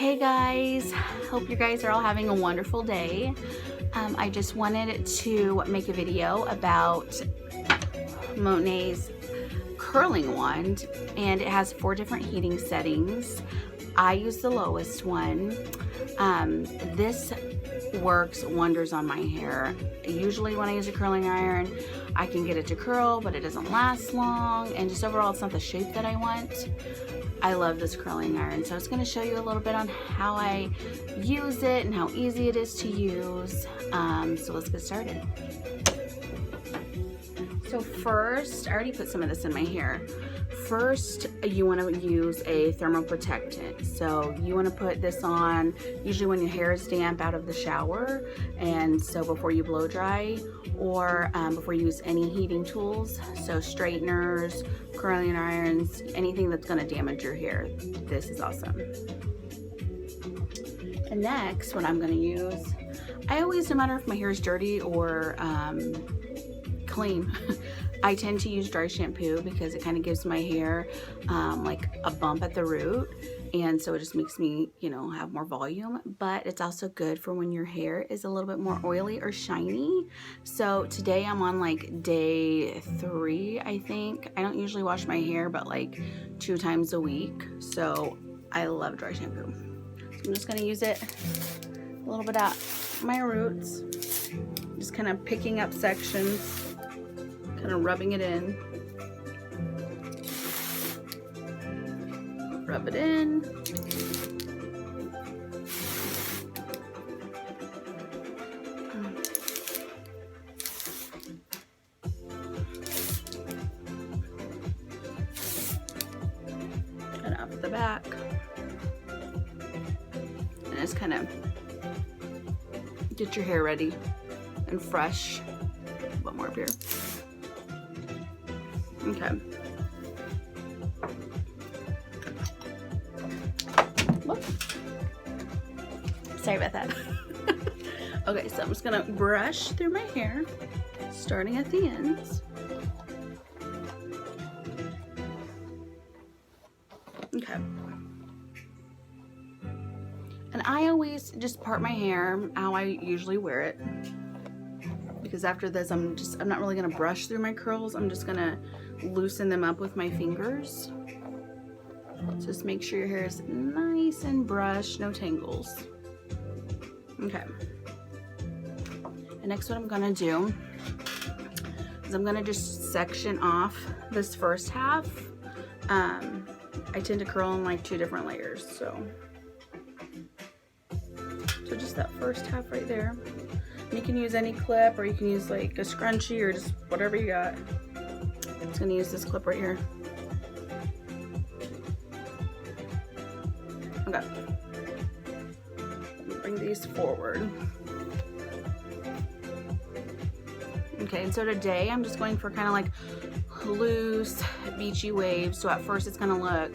Hey guys, hope you guys are all having a wonderful day. I just wanted to make a video about Monat's curling wand, and it has 4 different heating settings. I use the lowest one. This works wonders on my hair. Usually when I use a curling iron, I can get it to curl, but it doesn't last long, and just overall it's not the shape that I want. I love this curling iron, so I was going to show you a little bit on how I use it and how easy it is to use. So let's get started. So first, I already put some of this in my hair. First, you want to use a thermal protectant. So you want to put this on usually when your hair is damp out of the shower, and so before you blow dry, or before you use any heating tools, so straighteners, curling irons, anything that's going to damage your hair. This is awesome. And next, what I'm going to use, I always, no matter if my hair is dirty or clean, I tend to use dry shampoo because it kind of gives my hair like a bump at the root, and so it just makes me, you know, have more volume. But it's also good for when your hair is a little bit more oily or shiny. So today I'm on like day 3, I think. I don't usually wash my hair but like 2 times a week, so I love dry shampoo. So I'm just gonna use it a little bit at my roots, just kind of picking up sections, kind of rubbing it in. Rub it in. And up the back. And just kind of get your hair ready and fresh. A bit more up here. Okay. Whoop. Sorry about that. Okay, so I'm just gonna brush through my hair, starting at the ends. Okay. And I always just part my hair how I usually wear it, because after this I'm not really gonna brush through my curls. I'm just gonna loosen them up with my fingers. Just make sure your hair is nice and brushed, no tangles. Okay. And next, what I'm gonna do is I'm gonna just section off this first half. I tend to curl in like 2 different layers, so just that first half right there. And you can use any clip, or you can use like a scrunchie, or just whatever you got. I'm just gonna use this clip right here. Okay. Bring these forward. Okay, and so today I'm just going for kind of like loose, beachy waves. So at first it's gonna look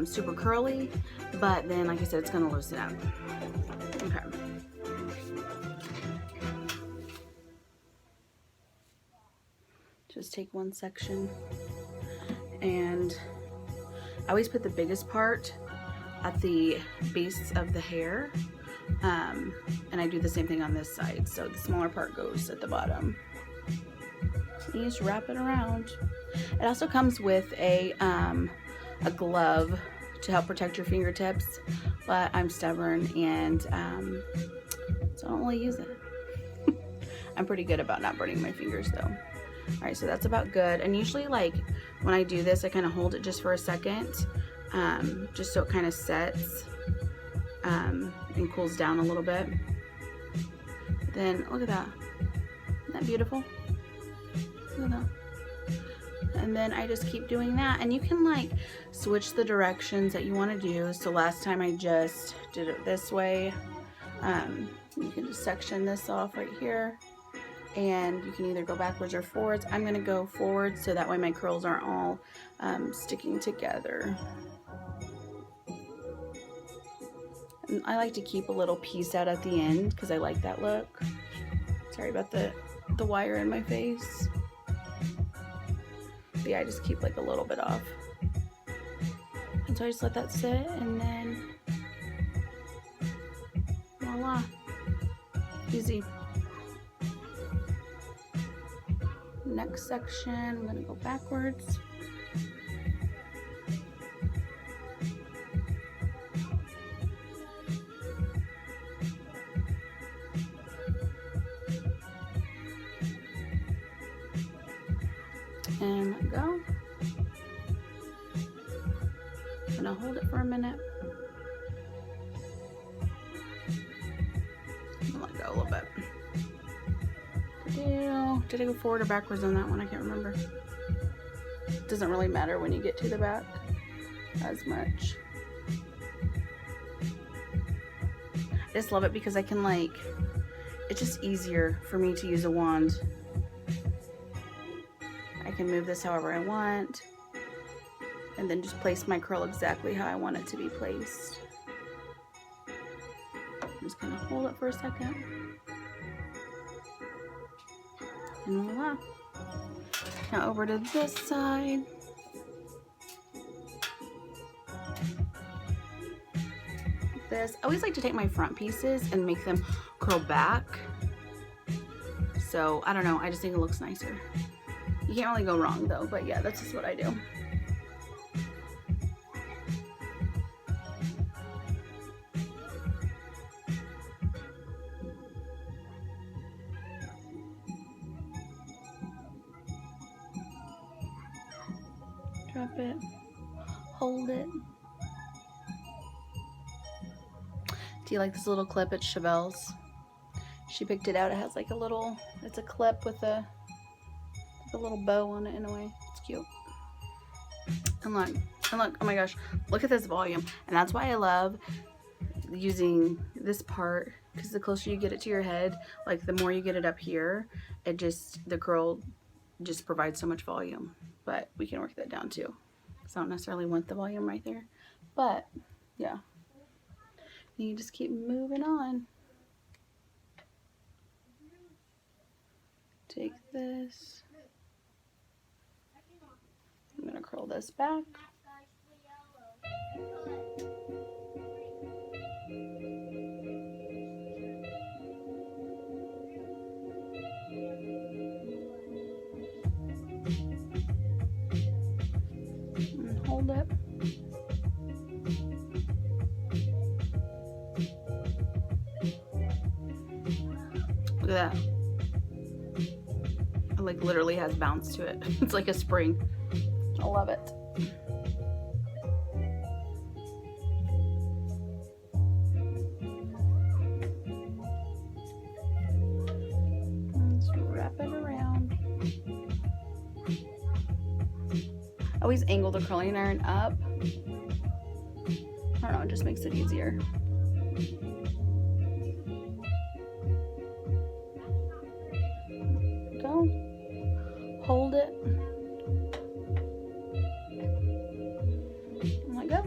super curly, but then, like I said, it's gonna loosen up. Okay. Just take one section, and I always put the biggest part at the base of the hair, and I do the same thing on this side, so the smaller part goes at the bottom. You just wrap it around. It also comes with a glove to help protect your fingertips, but I'm stubborn, and so I don't really use it. I'm pretty good about not burning my fingers though. All right, so that's about good. And usually, like, when I do this, I kind of hold it just for a second, just so it kind of sets and cools down a little bit. Then look at that. Isn't that beautiful? Look at that. And then I just keep doing that, and you can like switch the directions that you want to do. So last time I just did it this way. You can just section this off right here, and you can either go backwards or forwards. I'm gonna go forward, so that way my curls aren't all sticking together. And I like to keep a little piece out at the end because I like that look. Sorry about the wire in my face. But yeah, I just keep like a little bit off. And so I just let that sit, and then easy. Next section, I'm going to go backwards. And let go. And I'll hold it for a minute. And let go a little bit. Did I go forward or backwards on that one? I can't remember. It doesn't really matter when you get to the back as much. I just love it because I can, like, it's just easier for me to use a wand. I can move this however I want and then just place my curl exactly how I want it to be placed. I'm just gonna hold it for a second. And voila. Now over to this side. This. I always like to take my front pieces and make them curl back. So I don't know, I just think it looks nicer. You can't really go wrong though, but yeah, that's just what I do. Drop it, hold it. Do you like this little clip at Chevelle's? She picked it out. It has like a little, it's a clip with a little bow on it in a way. It's cute. And look, oh my gosh, look at this volume. And that's why I love using this part, because the closer you get it to your head, like the more you get it up here, it just, the curl just provides so much volume. But we can work that down too. So I don't necessarily want the volume right there. But yeah, you just keep moving on. Take this. I'm gonna curl this back. And hold it. Look at that. It like literally has bounce to it. It's like a spring. I love it. Let's wrap it around. I always angle the curling iron up. I don't know, it just makes it easier. Go. Hold it. And let go.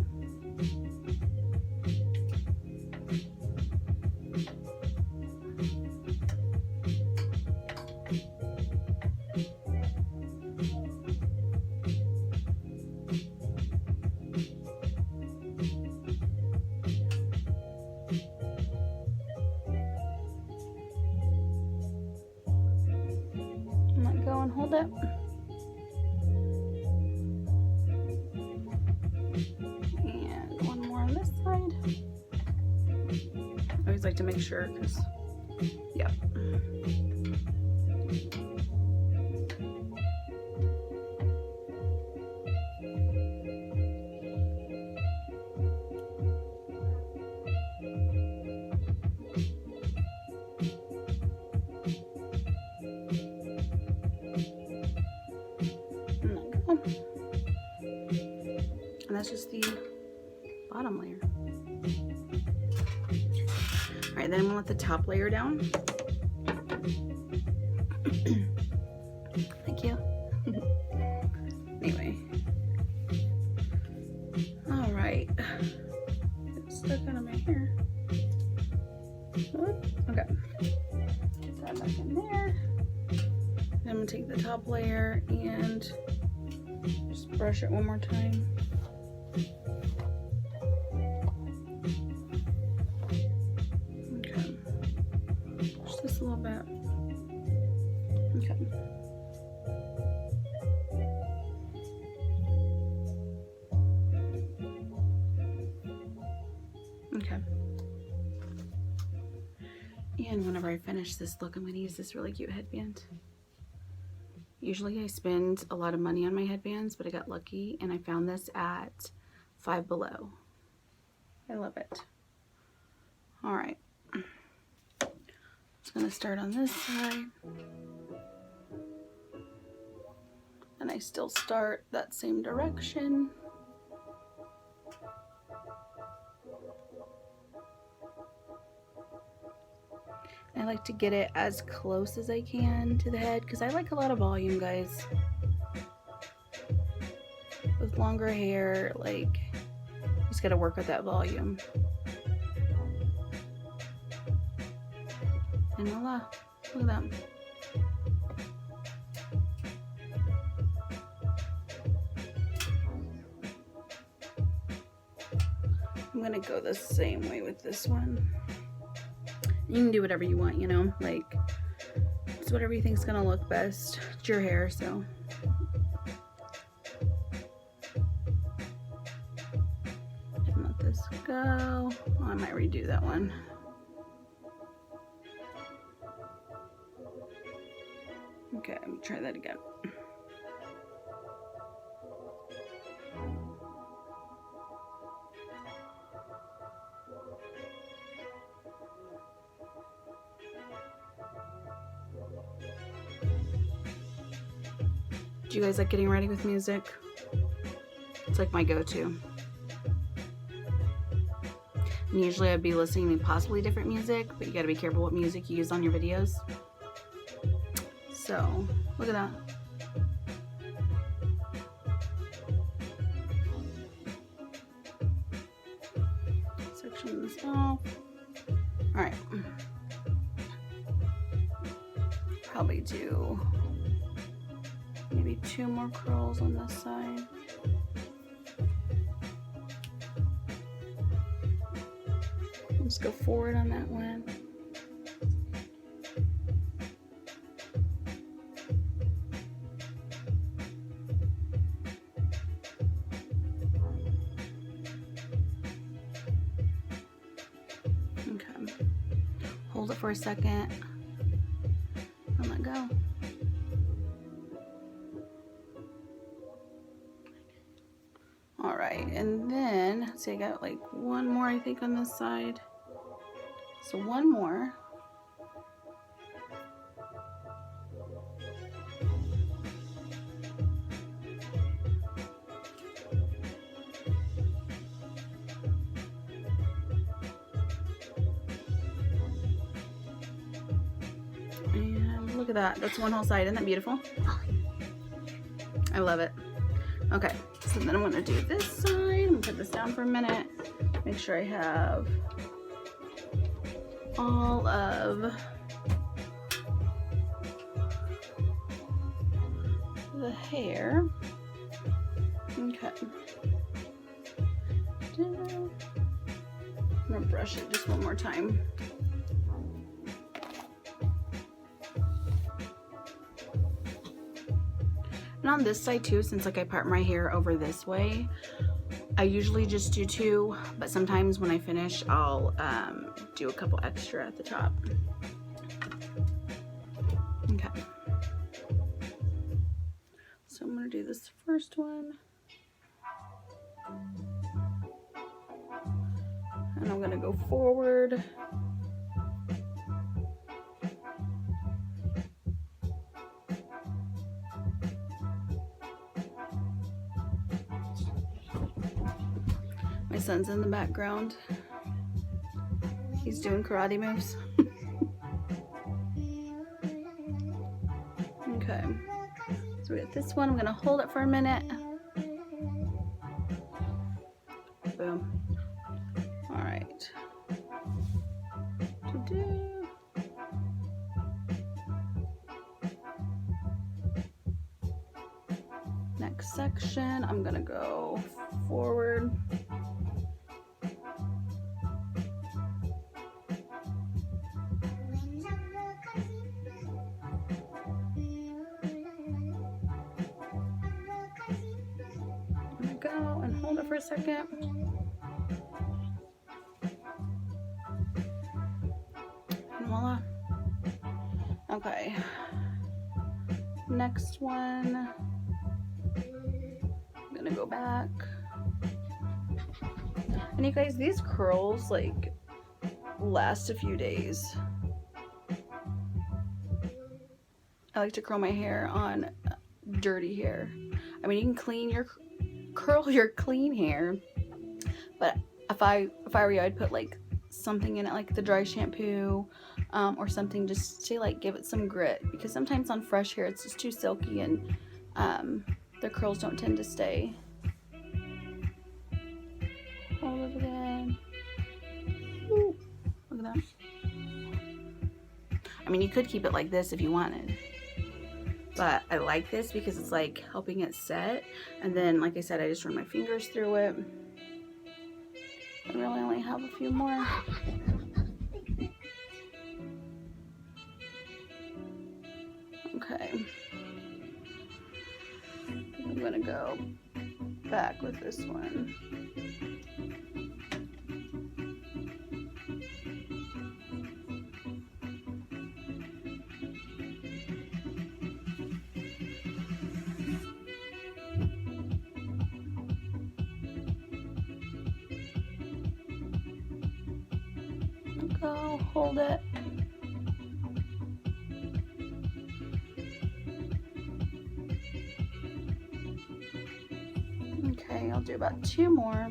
And let go and hold it. And one more on this side. I always like to make sure, because, yep. And that's just the bottom layer. All right, then I'm gonna let the top layer down. Thank you. Anyway. All right. It's stuck out of my hair. Okay. Put that back in there. Then I'm gonna take the top layer and just brush it one more time. Okay. Push this little bit. Okay. Okay. And whenever I finish this look, I'm going to use this really cute headband. Usually I spend a lot of money on my headbands, but I got lucky and I found this at Five Below. I love it. All right. Just going to start on this side. And I still start that same direction. I like to get it as close as I can to the head because I like a lot of volume, guys. With longer hair, like, you just gotta work with that volume. And voila, look at that. I'm gonna go the same way with this one. You can do whatever you want, you know, like, it's whatever you think's gonna look best. It's your hair, so. And let this go. Oh, I might redo that one. Okay, let me try that again. Do you guys like getting ready with music? It's like my go-to. And usually I'd be listening to possibly different music, but you gotta be careful what music you use on your videos. So, look at that. Section this off. Alright. Probably do maybe 2 more curls on this side. Let's go forward on that one. Okay. Hold it for a second and let go. All right, and then, see, I got like 1 more, I think, on this side. So 1 more. And look at that, that's 1 whole side. Isn't that beautiful? I love it. Okay, so then I'm gonna do this side. I'm gonna put this down for a minute. Make sure I have all of the hair. Okay. I'm gonna brush it just 1 more time. And on this side too, since like I part my hair over this way, I usually just do 2, but sometimes when I finish, I'll do a couple extra at the top. Okay. So I'm gonna do this first one. And I'm gonna go forward. My son's in the background. He's doing karate moves. Okay. So we got this one. I'm gonna hold it for a minute. Boom. All right. Next section, I'm gonna go forward. hold it for a second. And voila. Okay. Next one. I'm gonna go back. And you guys, these curls like last a few days. I like to curl my hair on dirty hair. I mean, you can curl your clean hair, but if I were you, I'd put like something in it, like the dry shampoo, or something, just to like give it some grit, because sometimes on fresh hair it's just too silky and the curls don't tend to stay. Hold it again. Ooh, look at that. I mean, you could keep it like this if you wanted, but I like this because it's like helping it set. And then, like I said, I just run my fingers through it. I really only have a few more. Okay. I'm gonna go back with this one. Go, hold it. Okay, I'll do about 2 more.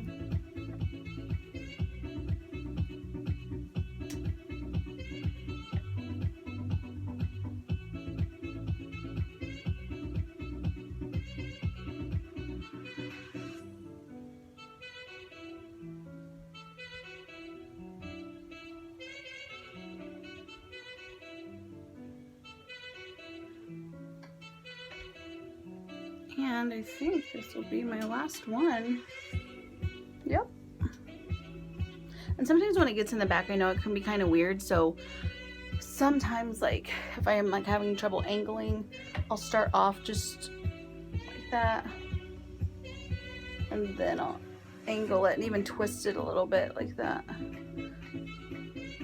And I think this will be my last one. Yep. And sometimes when it gets in the back, I know it can be kind of weird, so sometimes, like, if I am like having trouble angling, I'll start off just like that, and then I'll angle it and even twist it a little bit like that.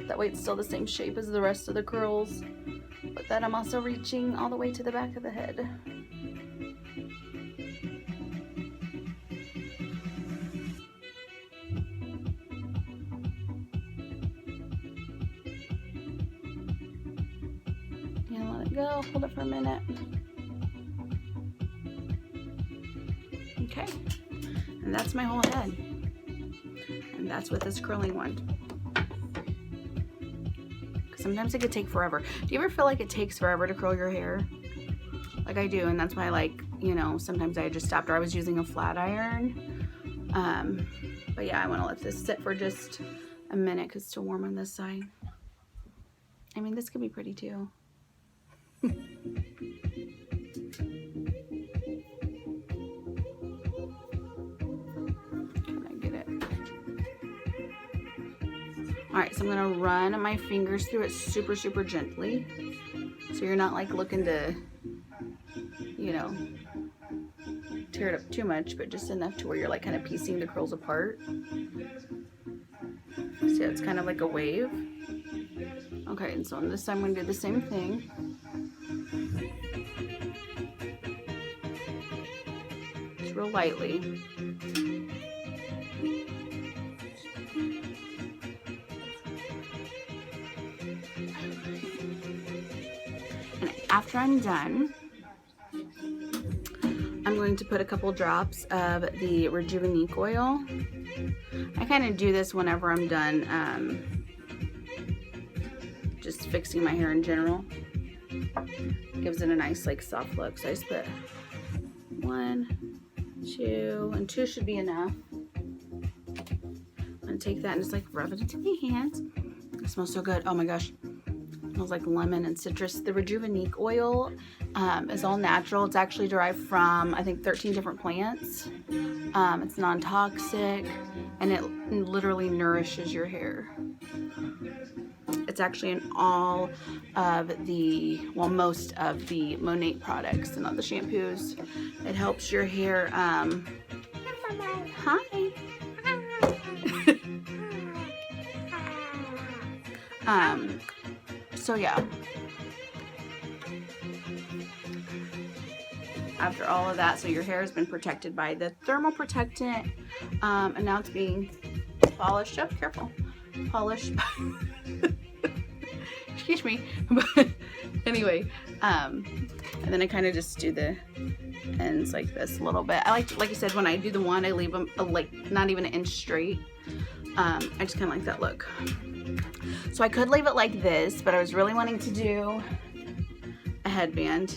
That way it's still the same shape as the rest of the curls, but then I'm also reaching all the way to the back of the head. And let it go, hold it for a minute. Okay, and that's my whole head. And that's with this curling wand. Sometimes it could take forever. Do you ever feel like it takes forever to curl your hair? Like I do, and that's why, like, you know, sometimes I just stopped, or I was using a flat iron. But yeah, I want to let this sit for just a minute because it's still warm on this side. I mean, this could be pretty too. Can I get it? All right, so I'm gonna run my fingers through it super, super gently. So you're not like looking to, you know, tear it up too much, but just enough to where you're like kind of piecing the curls apart. See, it's kind of like a wave. Okay, and so on this side, I'm gonna do the same thing. Just real lightly. And after I'm done, I'm going to put a couple drops of the Rejuvenique oil. I kind of do this whenever I'm done just fixing my hair in general. Gives it a nice like soft look. So I just put 1, 2, and 2 should be enough. I'm gonna take that and just like rub it into my hands. It smells so good. Oh my gosh. It smells like lemon and citrus. The Rejuvenique oil is all natural. It's actually derived from, I think, 13 different plants. It's non-toxic, and it literally nourishes your hair. It's actually in all of the, well, most of the Monat products and all the shampoos. It helps your hair Hi. So yeah. After all of that, so your hair has been protected by the thermal protectant, and now it's being polished up. Careful. Polished. Excuse me. But anyway, and then I kind of just do the ends like this a little bit. I like I said, when I do the wand, I leave them like not even an inch straight. I just kind of like that look. So I could leave it like this, but I was really wanting to do a headband.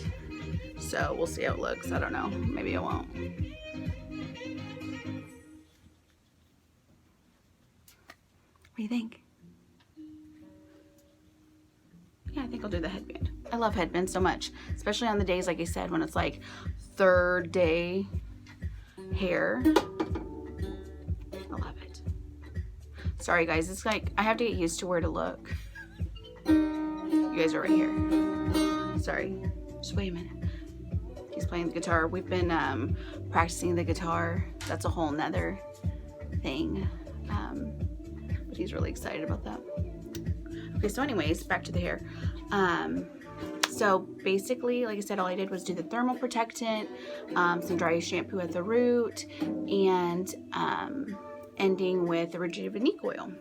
So we'll see how it looks. I don't know. Maybe I won't. What do you think? Yeah, I think I'll do the headband. I love headbands so much, especially on the days, like I said, when it's like third day hair. I love it. Sorry guys, it's like I have to get used to where to look. You guys are right here. Sorry, just wait a minute. He's playing the guitar. We've been practicing the guitar. That's a whole nother thing. But he's really excited about that. Okay, so anyways, back to the hair. So basically, like I said, all I did was do the thermal protectant, some dry shampoo at the root, and ending with the Rejuvenate oil.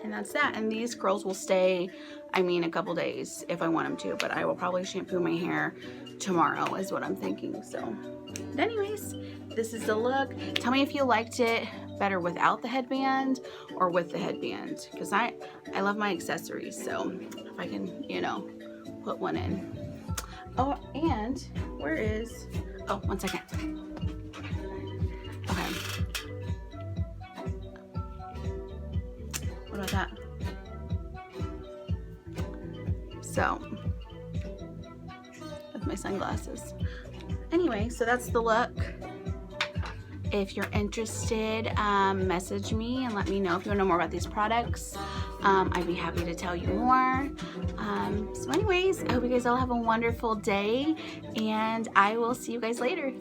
And that's that. And these curls will stay, I mean, a couple days if I want them to, but I will probably shampoo my hair tomorrow is what I'm thinking. So, but anyways, this is the look. Tell me if you liked it better without the headband or with the headband, because I love my accessories. So if I can, you know, put one in. Oh, and where is, oh, 1 second. Okay. What about that? So, with my sunglasses. Anyway, so that's the look. If you're interested, message me and let me know if you want to know more about these products. I'd be happy to tell you more. So anyways, I hope you guys all have a wonderful day, and I will see you guys later.